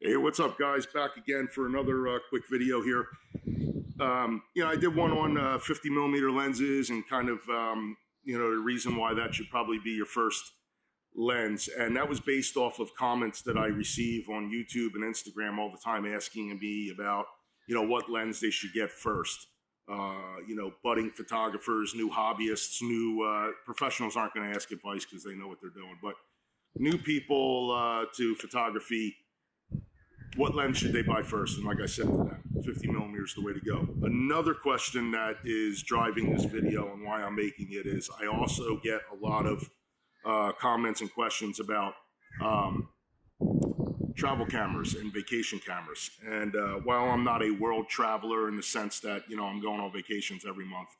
Hey, what's up, guys? Back again for another quick video here. I did one on 50 millimeter lenses and kind of, the reason why that should probably be your first lens. And that was based off of comments that I receive on YouTube and Instagram all the time asking me about, what lens they should get first. Budding photographers, new hobbyists, new professionals aren't going to ask advice because they know what they're doing. But new people to photography, what lens should they buy first? And like I said to them, 50 millimeters is the way to go. Another question that is driving this video and why I'm making it is I also get a lot of comments and questions about travel cameras and vacation cameras. And while I'm not a world traveler in the sense that, I'm going on vacations every month,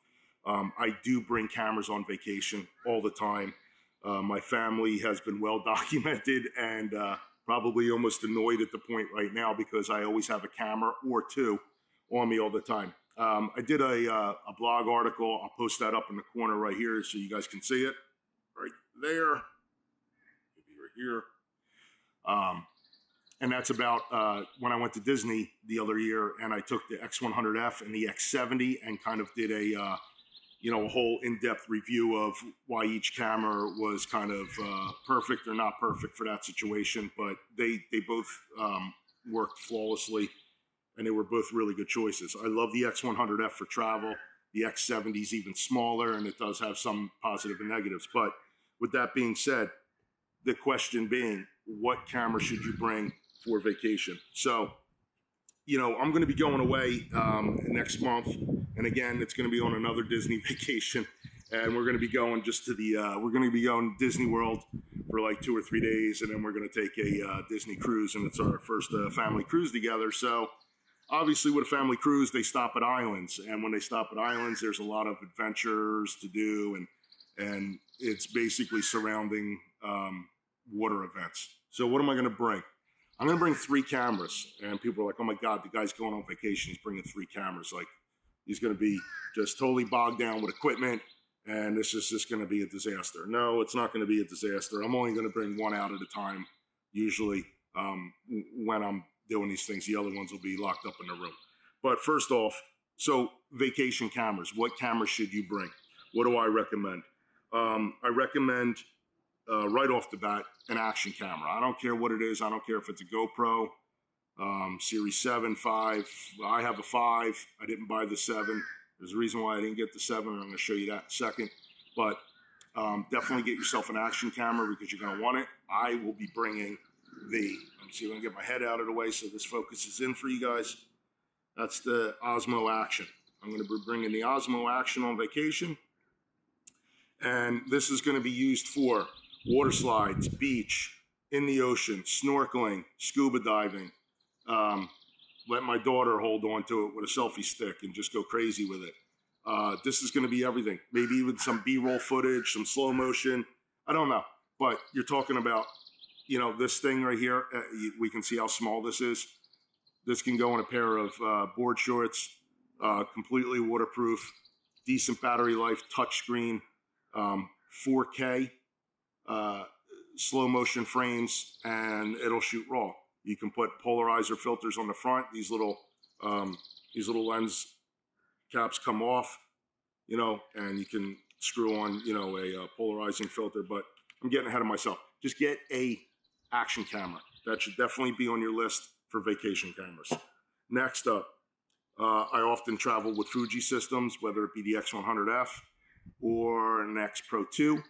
I do bring cameras on vacation all the time. My family has been well documented and probably almost annoyed at the point right now because I always have a camera or two on me all the time. I did a blog article. I'll post that up in the corner right here so you guys can see it. Right there. Maybe right here. And that's about when I went to Disney the other year and I took the X100F and the X70 and kind of did a whole in-depth review of why each camera was kind of perfect or not perfect for that situation. But they both worked flawlessly and they were both really good choices. I love the X100F for travel. The X70 is even smaller and it does have some positive and negatives. But with that being said, the question being, what camera should you bring for vacation? So, I'm going to be going away next month. And again, it's going to be on another Disney vacation. And we're going to be going we're going to be going to Disney World for like 2 or 3 days. And then we're going to take a Disney cruise. And it's our first family cruise together. So obviously with a family cruise, they stop at islands. And when they stop at islands, there's a lot of adventures to do. And it's basically surrounding water events. So what am I going to bring? I'm going to bring 3 cameras. And people are like, oh my God, the guy's going on vacation. He's bringing 3 cameras. Like, he's going to be just totally bogged down with equipment. And this is just going to be a disaster. No, it's not going to be a disaster. I'm only going to bring one out at a time. Usually when I'm doing these things, the other ones will be locked up in the room. But first off, so vacation cameras, what cameras should you bring? What do I recommend? I recommend right off the bat, an action camera. I don't care what it is. I don't care if it's a GoPro, Series 7, 5. I have a 5. I didn't buy the 7. There's a reason why I didn't get the 7. I'm going to show you that in a second. But definitely get yourself an action camera because you're going to want it. I will be bringing let me see if I can get my head out of the way so this focuses in for you guys. That's the Osmo Action. I'm going to be bringing the Osmo Action on vacation. And this is going to be used for water slides, beach, in the ocean, snorkeling, scuba diving. Let my daughter hold on to it with a selfie stick and just go crazy with it. This is going to be everything. Maybe even some B-roll footage, some slow motion. I don't know. But you're talking about, this thing right here. We can see how small this is. This can go in a pair of board shorts, completely waterproof, decent battery life, touchscreen, 4K. Slow motion frames, and it'll shoot raw. You can put polarizer filters on the front. These little lens caps come off, and you can screw on, a polarizing filter. But I'm getting ahead of myself. Just get a action camera. That should definitely be on your list for vacation cameras. Next up, I often travel with Fuji systems, whether it be the X100F or an X Pro 2.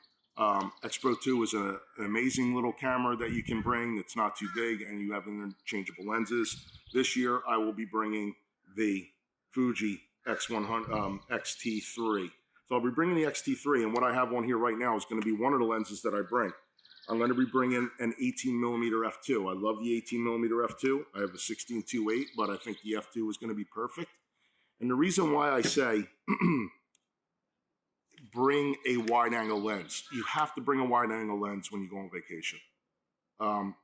X Pro 2 is an amazing little camera that you can bring. It's not too big and you have interchangeable lenses. This year, I will be bringing the Fuji X100 XT3. So I'll be bringing the XT3, and what I have on here right now is going to be one of the lenses that I bring. I'm going to be bringing an 18 millimeter f2. I love the 18 millimeter f2. I have a 16-2.8, but I think the f2 is going to be perfect. And the reason why I say bring a wide-angle lens. You have to bring a wide-angle lens when you go on vacation.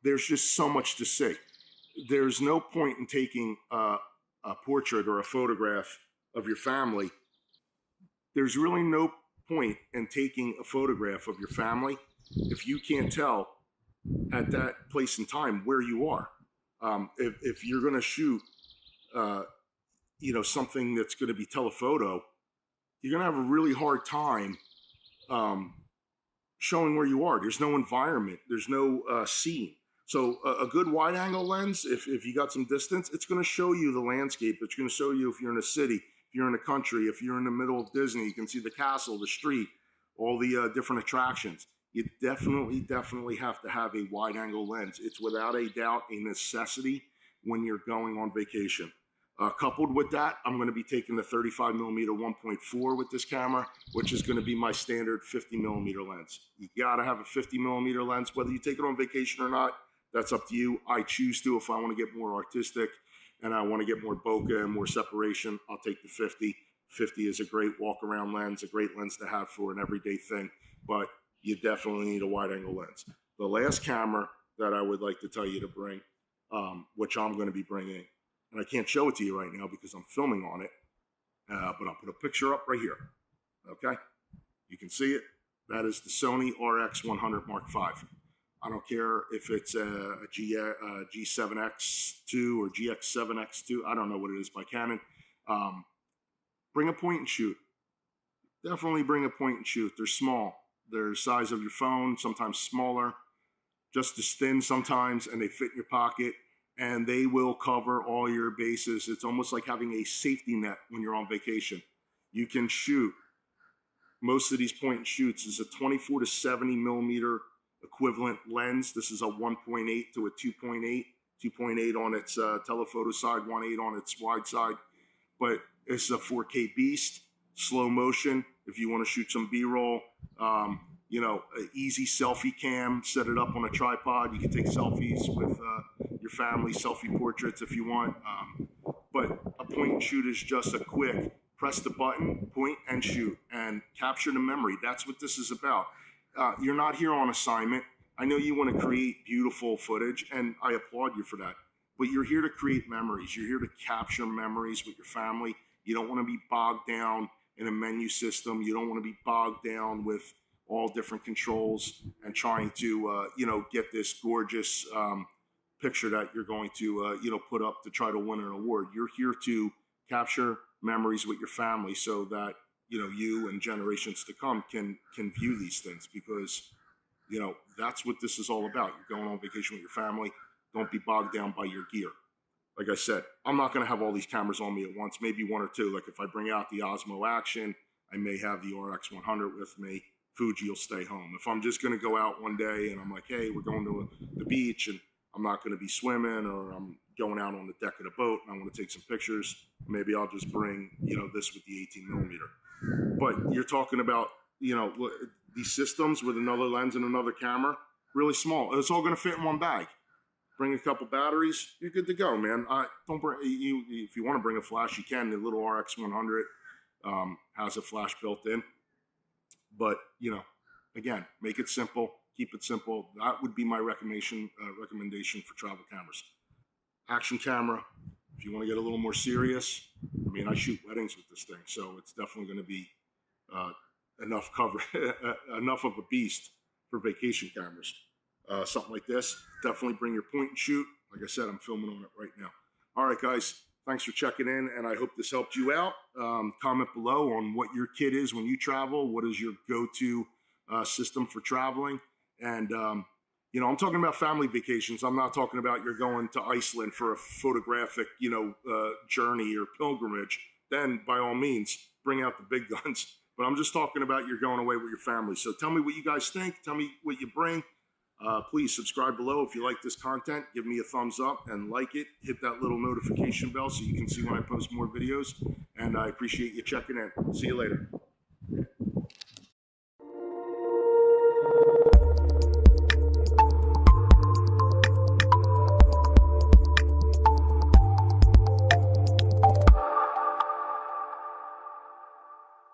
There's just so much to see. There's no point in taking a portrait or a photograph of your family. There's really no point in taking a photograph of your family if you can't tell at that place and time where you are. If you're going to shoot, something that's going to be telephoto, you're going to have a really hard time showing where you are. There's no environment. There's no scene. So a good wide angle lens, if you got some distance, it's going to show you the landscape. It's going to show you if you're in a city, if you're in a country, if you're in the middle of Disney, you can see the castle, the street, all the different attractions. You definitely have to have a wide angle lens. It's without a doubt a necessity when you're going on vacation. Coupled with that, I'm going to be taking the 35 millimeter 1.4 with this camera, which is going to be my standard 50 millimeter lens. You got to have a 50 millimeter lens, whether you take it on vacation or not. That's up to you. I choose to. If I want to get more artistic and I want to get more bokeh and more separation, I'll take the 50. 50 is a great walk around lens, a great lens to have for an everyday thing, but you definitely need a wide angle lens. The last camera that I would like to tell you to bring, which I'm going to be bringing, and I can't show it to you right now because I'm filming on it, but I'll put a picture up right here. Okay, you can see it. That is the Sony RX100 Mark V. I don't care if it's a G7X2 or GX7X2. I don't know what it is by Canon. Bring a point and shoot. Definitely bring a point and shoot. They're small. They're the size of your phone, sometimes smaller, just as thin sometimes, and they fit in your pocket, and they will cover all your bases. It's almost like having a safety net when you're on vacation. You can shoot. Most of these point and shoots is a 24 to 70 millimeter equivalent lens. This is a 1.8 to a 2.8, 2.8 on its telephoto side, 1.8 on its wide side, but it's a 4K beast, slow motion. If you want to shoot some B-roll, an easy selfie cam, set it up on a tripod. You can take selfies with your family, selfie portraits if you want. But a point and shoot is just a quick press the button, point and shoot, and capture the memory. That's what this is about. You're not here on assignment. I know you want to create beautiful footage, and I applaud you for that. But you're here to create memories. You're here to capture memories with your family. You don't want to be bogged down in a menu system. You don't want to be bogged down with all different controls and trying to, get this gorgeous picture that you're going to, put up to try to win an award. You're here to capture memories with your family so that, you and generations to come can view these things because, that's what this is all about. You're going on vacation with your family. Don't be bogged down by your gear. Like I said, I'm not going to have all these cameras on me at once, maybe one or two. Like if I bring out the Osmo Action, I may have the RX100 with me. Fuji will stay home. If I'm just going to go out one day and I'm like, hey, we're going to the beach and I'm not going to be swimming, or I'm going out on the deck of the boat and I want to take some pictures, maybe I'll just bring, this with the 18 millimeter. But you're talking about, these systems with another lens and another camera, really small. It's all going to fit in one bag. Bring a couple batteries, you're good to go, man. Don't bring you if you want to bring a flash, you can. The little RX100 has a flash built in, but again, make it simple, keep it simple. That would be my recommendation for travel cameras. Action camera, if you want to get a little more serious. I mean, I shoot weddings with this thing, so it's definitely going to be enough of a beast for vacation cameras. Something like this, definitely bring your point and shoot. Like I said, I'm filming on it right now. All right, guys, thanks for checking in, and I hope this helped you out. Comment below on what your kit is when you travel. What is your go-to system for traveling? And, I'm talking about family vacations. I'm not talking about you're going to Iceland for a photographic, journey or pilgrimage. Then, by all means, bring out the big guns. But I'm just talking about you're going away with your family. So tell me what you guys think. Tell me what you bring. Please subscribe below if you like this content. Give me a thumbs up and like it. Hit that little notification bell so you can see when I post more videos. And I appreciate you checking in. See you later.